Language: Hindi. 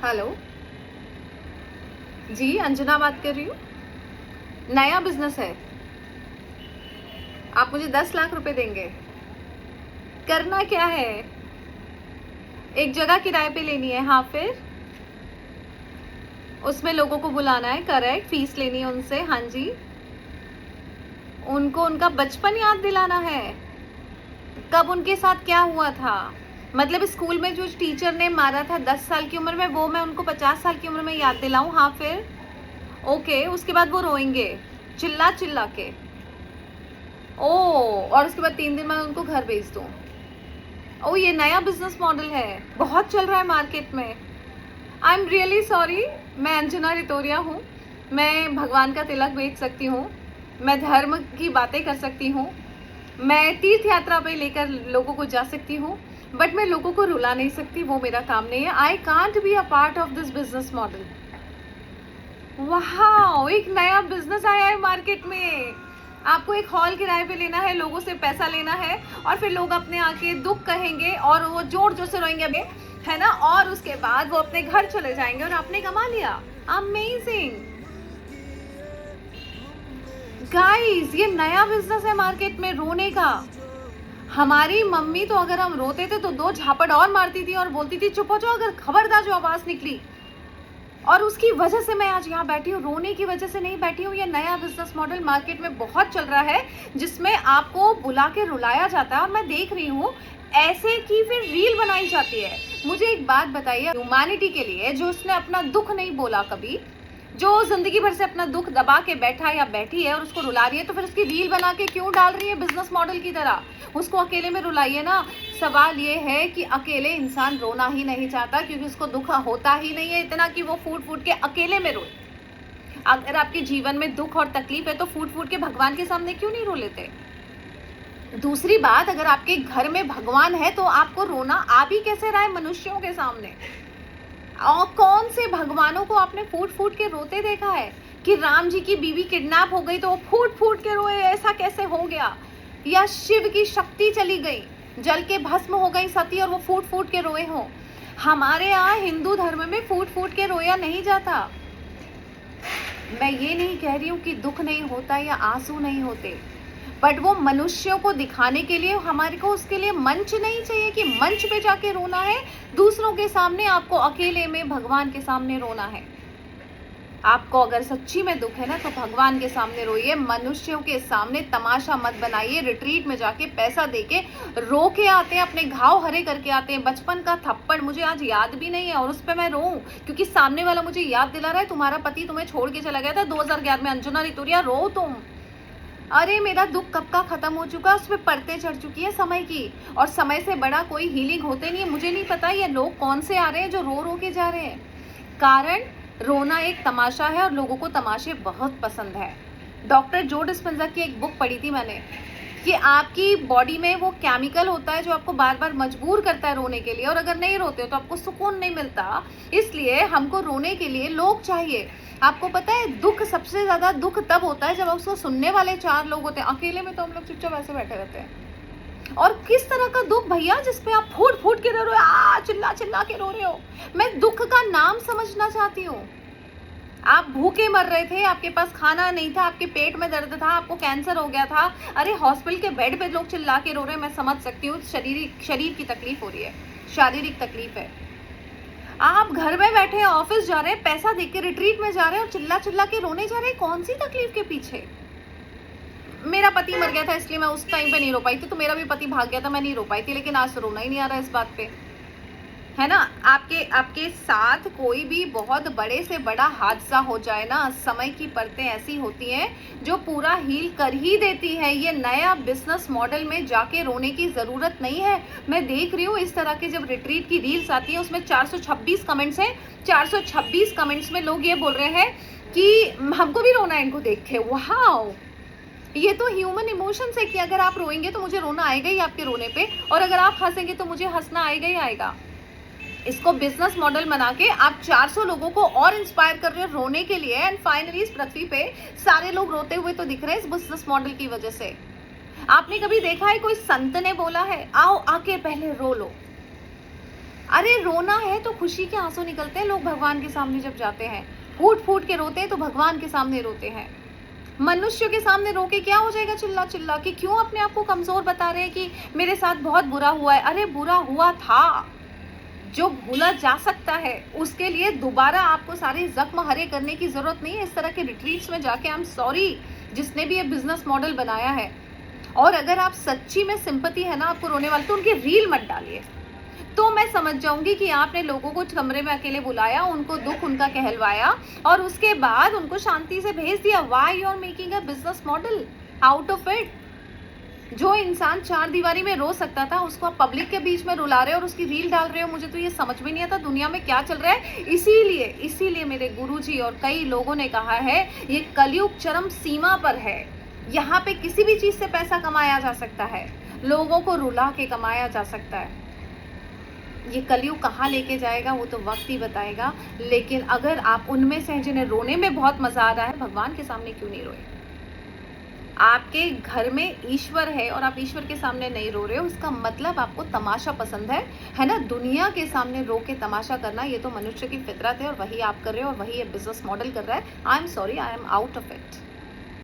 हेलो। जी, अंजना बात कर रही हूँ। नया बिज़नेस है। आप मुझे 10 लाख रुपए देंगे। करना क्या है? एक जगह किराए पे लेनी है। हाँ, फिर? उसमें लोगों को बुलाना है, करेक्ट, फीस लेनी है उनसे। हाँ जी। उनको उनका बचपन याद दिलाना है। कब उनके साथ क्या हुआ था? मतलब स्कूल में जो टीचर ने मारा था 10 साल की उम्र में, वो मैं उनको 50 साल की उम्र में याद दिलाऊँ? हाँ, फिर? ओके, उसके बाद वो रोएँगे, चिल्ला-चिल्ला के। ओह! और उसके बाद 3 दिन में उनको घर भेज दूँ। ओह! ये नया बिज़नेस मॉडल है, बहुत चल रहा है मार्केट में। I am really sorry. मैं अंजना रितोरिया हूँ। मैं भगवान का तिलक बेच सकती हूँ, मैं धर्म की बातें कर सकती हूँ, मैं तीर्थ यात्रा पे लेकर लोगों को जा सकती हूँ, बट मैं लोगों को रुला नहीं सकती, वो मेरा काम नहीं है। I can't be a part of this business model. Wow! एक नया बिज़नेस आया है मार्केट में। आपको एक हॉल किराए पे लेना है, लोगों से पैसा लेना है और फिर लोग अपने आके दुःख कहेंगे और वो ज़ोर-ज़ोर से रोएँगे बे, है ना? और उसके बाद वो अपने घर चले जाएँगे और आपने कमा लिया। अमेज़िंग! गाइस, ये नया बिज़नेस है मार्केट में रोने का। हमारी मम्मी तो अगर हम रोते थे तो 2 झापड़ और मारती थी और बोलती थी, "चुप हो जाओ, अगर खबरदार जो आवाज़ निकली।" और उसकी वजह से मैं आज यहाँ बैठी हूँ, रोने की वजह से नहीं बैठी हूँ। ये नया बिज़नेस मॉडल मार्केट में बहुत चल रहा है, जिसमें आपको बुला के रुलाया जाता है और मैं देख रही हूँ, ऐसे की फिर रील बनाई जाती है। मुझे एक बात बताइए, ह्यूमैनिटी के लिए जो उसने अपना दुःख नहीं बोला कभी, जो ज़िंदगी भर से अपना दुःख दबा के बैठा या बैठी है और उसको रुला रही है, तो फिर उसकी रील बना के क्यों डाल रही है बिज़नेस मॉडल की तरह? उसको अकेले में रुलाइए ना। सवाल ये है कि अकेले इंसान रोना ही नहीं चाहता, क्योंकि उसको दुःख होता ही नहीं है इतना कि वो फूट-फूट के अकेले में रोए। अगर आपके जीवन में दुःख और तकलीफ है तो फूट-फूट के भगवान के सामने क्यों नहीं रो लेते? दूसरी बात, अगर आपके घर में भगवान है तो आपको रोना आ भी कैसे रहा है मनुष्यों के सामने? और कौन से भगवानों को आपने फूट-फूट के रोते देखा है कि राम जी की बीवी किडनैप हो गई तो वो फूट-फूट के रोए, ऐसा कैसे हो गया? या शिव की शक्ति चली गई, जल के भस्म हो गई सती और वो फूट-फूट के रोए हों? हमारे यहाँ हिंदू धर्म में फूट-फूट के रोया नहीं जाता। मैं ये नहीं कह रही हूँ कि दुःख नहीं होता या आँसू नहीं होते, बट वो मनुष्यों को दिखाने के लिए हमारे को उसके लिए मंच नहीं चाहिए कि मंच पे जाके रोना है। दूसरों के सामने आपको अकेले में भगवान के सामने रोना है। आपको अगर सच्ची में दुःख है ना तो भगवान के सामने रोइए, मनुष्यों के सामने तमाशा मत बनाइए। रिट्रीट में जाके पैसा देके रो के आते हैं, अपने घाव हरे करके आते हैं। बचपन का थप्पड़ मुझे आज याद भी नहीं है और उस पे मैं रोऊं क्योंकि सामने वाला मुझे याद दिला रहा है, तुम्हारा पति तुम्हें छोड़ के चला गया था 2011 में। अंजना रितोरिया, रो तुम। अरे मेरा दुःख कब का खत्म हो चुका, उसपे परतें चढ़ चुकी है समय की, और समय से बड़ा कोई हीलिंग होते नहीं है। मुझे नहीं पता ये लोग कौन से आ रहे हैं जो रो रो के जा रहे हैं। कारण, रोना एक तमाशा है और लोगों को तमाशे बहुत पसंद है। डॉक्टर जो डिस्पेंजा की एक बुक पढ़ी थी मैंने कि आपकी बॉडी में वो केमिकल होता है जो आपको बार बार मजबूर करता है रोने के लिए, और अगर नहीं रोते हो तो आपको सुकून नहीं मिलता। इसलिए हमको रोने के लिए लोग चाहिए। आपको पता है, दुःख सबसे ज़्यादा दुःख तब होता है जब उसको सुनने वाले 4 लोग होते हैं। अकेले में तो हम लोग चुपचाप ऐसे बैठे रहते हैं। और किस तरह का दुःख भैया, जिसपे आप फूट फूट के रो रहे हो, चिल्ला चिल्ला के रो रहे हो। मैं दुःख का नाम समझना चाहती हूँ। आप भूखे मर रहे थे, आपके पास खाना नहीं था, आपके पेट में दर्द था, आपको कैंसर हो गया था। अरे हॉस्पिटल के बेड पे लोग चिल्ला के रो रहे हैं, मैं समझ सकती हूँ। शरीर की तकलीफ हो रही है, शारीरिक तकलीफ है। आप घर में बैठे हैं, ऑफिस जा रहे हैं, पैसा देके रिट्रीट में जा रहे हैं और चिल्ला चिल्ला के रोने जा रहे हैं। कौन सी तकलीफ के पीछे? मेरा पति मर गया था इसलिए मैं उस टाइम पे नहीं रो पाई थी, तो मेरा भी पति भाग गया था, मैं नहीं रो पाई थी, लेकिन आज तो रोना ही नहीं आ रहा इस बात पे, है ना? आपके साथ कोई भी बहुत बड़े से बड़ा हादसा हो जाए ना, समय की परतें ऐसी होती हैं जो पूरा हील कर ही देती है। ये नया बिजनेस मॉडल में जाके रोने की ज़रूरत नहीं है। मैं देख रही हूँ इस तरह के जब रिट्रीट की रील्स आती है, उसमें 426 कमेंट्स हैं। 426 कमेंट्स में लोग ये बोल रहे हैं कि हमको भी रोना है इनको देख के। वाह! ये तो ह्यूमन इमोशंस है कि अगर आप रोएंगे तो मुझे रोना आएगा ही आपके रोने पे, और अगर आप हंसेंगे तो मुझे हंसना आएगा ही आएगा। इसको बिजनेस मॉडल बना के आप 400 लोगों को और इंस्पायर कर रहे हो रोने के लिए, एंड फाइनली इस पृथ्वी पे सारे लोग रोते हुए तो दिख रहे हैं इस बिजनेस मॉडल की वजह से। आपने कभी देखा है कोई संत ने बोला है आओ आके पहले रो लो? अरे रोना है तो खुशी के आंसू निकलते हैं लोग भगवान के सामने जब जाते हैं, फूट फूट के रोते हैं तो भगवान के सामने रोते हैं। मनुष्य के सामने रो के क्या हो जाएगा चिल्ला चिल्ला कि क्यों अपने आप को कमजोर बता रहे हैं कि मेरे साथ बहुत बुरा हुआ है। अरे बुरा हुआ था, जो भूला जा सकता है उसके लिए दोबारा आपको सारे जख्म हरे करने की जरूरत नहीं है। इस तरह के रिट्रीट्स में जाके आई एम सॉरी जिसने भी ये बिजनेस मॉडल बनाया है। और अगर आप सच्ची में सिंपैथी है ना आपको रोने वाले, तो उनकी रील मत डालिए, तो मैं समझ जाऊंगी कि आपने लोगों को कमरे में अकेले बुलाया, उनको दुख उनका कहलवाया और उसके बाद उनको शांति से भेज दिया। Why you are making a business model out of it? जो इंसान चार दीवारी में रो सकता था उसको आप पब्लिक के बीच में रुला रहे हो और उसकी रील डाल रहे हो। मुझे तो ये समझ में नहीं आता दुनिया में क्या चल रहा है। इसीलिए मेरे गुरुजी और कई लोगों ने कहा है ये कलयुग चरम सीमा पर है। यहाँ पे किसी भी चीज से पैसा कमाया जा सकता है, लोगों को रुला के कमाया जा सकता है। ये कलयुग कहाँ लेके जाएगा वो तो वक्त ही बताएगा। लेकिन अगर आप उनमें से हैं जिन्हें रोने में बहुत मजा आ रहा है, भगवान के सामने क्यों नहीं रोए? आपके घर में ईश्वर है और आप ईश्वर के सामने नहीं रो रहे हो, उसका मतलब आपको तमाशा पसंद है ना। दुनिया के सामने रो के तमाशा करना ये तो मनुष्य की फितरत है और वही आप कर रहे हो और वही ये बिजनेस मॉडल कर रहा है। I am sorry, I am out of it.